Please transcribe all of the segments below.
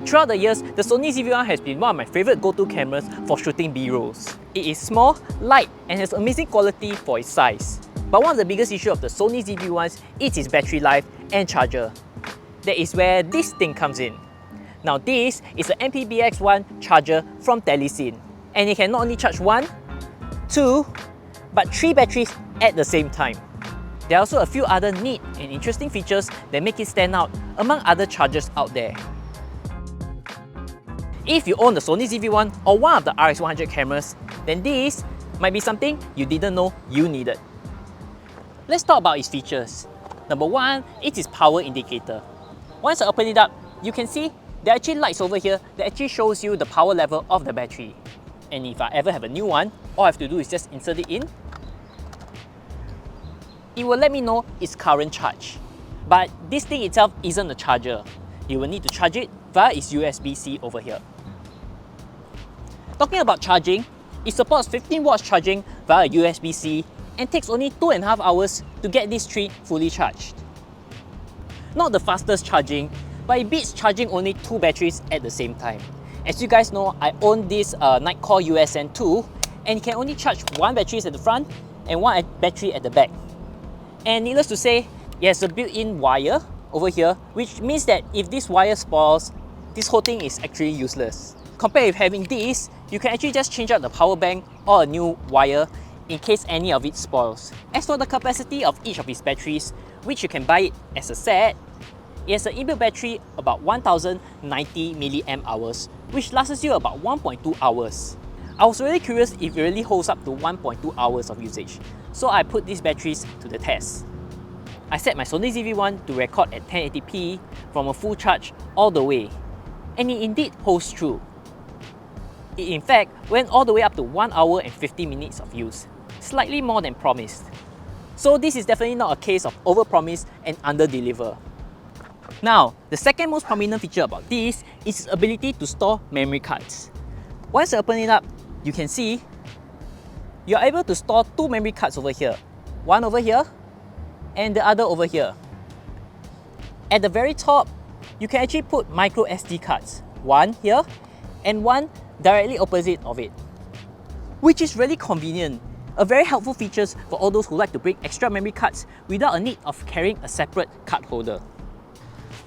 Throughout the years, the Sony ZV-1 has been one of my favorite go-to cameras for shooting B-rolls. It is small, light, and has amazing quality for its size. But one of the biggest issues of the Sony ZV-1 is its battery life and charger. That is where this thing comes in. Now this is an NP-BX1 charger from Telesin, and it can not only charge 1, 2, but 3 batteries at the same time. There are also a few other neat and interesting features that make it stand out among other chargers out there. If you own the Sony ZV-1 or one of the RX100 cameras, then this might be something you didn't know you needed. Let's talk about its features. Number 1, it's its power indicator. Once I open it up, you can see there are actually lights over here that actually shows you the power level of the battery. And if I ever have a new one, all I have to do is just insert it in. It will let me know its current charge. But this thing itself isn't a charger. You will need to charge it via its USB-C over here. Talking about charging, it supports 15 watts charging via USB-C and takes only 2.5 hours to get this tree fully charged. Not the fastest charging, but it beats charging only 2 batteries at the same time. As you guys know, I own this Nightcore USN2, and it can only charge 1 battery at the front and 1 battery at the back. And needless to say, it has a built-in wire over here, which means that if this wire spoils, this whole thing is actually useless. Compared with having this, you can actually just change out the power bank or a new wire in case any of it spoils. As for the capacity of each of its batteries, which you can buy it as a set, it has an inbuilt battery about 1090 mAh, which lasts you about 1.2 hours. I was really curious if it really holds up to 1.2 hours of usage, so I put these batteries to the test. I set my Sony ZV-1 to record at 1080p from a full charge all the way, and it indeed holds true. It in fact went all the way up to 1 hour and 50 minutes of use, slightly more than promised. So this is definitely not a case of overpromise and underdeliver. Now, the second most prominent feature about this is its ability to store memory cards. Once I open it up, you can see you are able to store 2 memory cards over here. One over here and the other over here. At the very top, you can actually put microSD cards. One here and one directly opposite of it, which is really convenient. A very helpful feature for all those who like to bring extra memory cards without a need of carrying a separate card holder.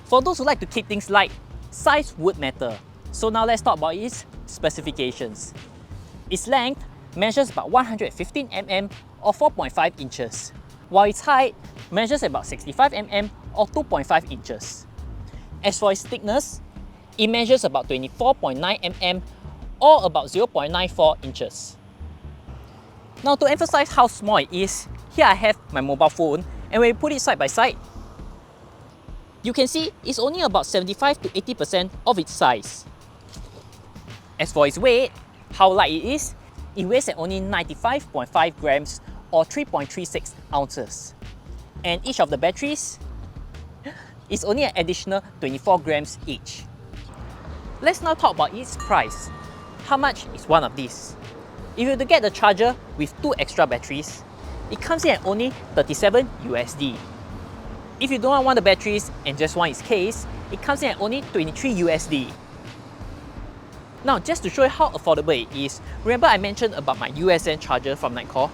For those who like to keep things light, size would matter. So now let's talk about its specifications. Its length measures about 115 mm or 4.5 inches, while its height measures about 65 mm or 2.5 inches. As for its thickness, it measures about 24.9 mm or about 0.94 inches. Now to emphasize how small it is, here I have my mobile phone, and when you put it side by side, you can see it's only about 75 to 80% of its size. As for its weight, how light it is, it weighs at only 95.5 grams or 3.36 ounces. And each of the batteries is only an additional 24 grams each. Let's now talk about its price. How much is one of these? If you were to get the charger with 2 extra batteries, it comes in at only 37 USD. If you don't want the batteries and just want its case, it comes in at only 23 USD. Now, just to show you how affordable it is, remember I mentioned about my USN charger from Nightcore?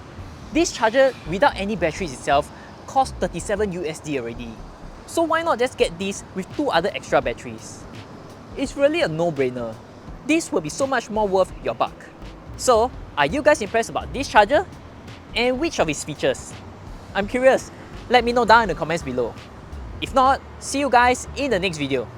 This charger without any batteries itself costs 37 USD already. So why not just get this with 2 other extra batteries? It's really a no-brainer. This will be so much more worth your buck. So, are you guys impressed about this charger? And which of its features? I'm curious, let me know down in the comments below. If not, see you guys in the next video.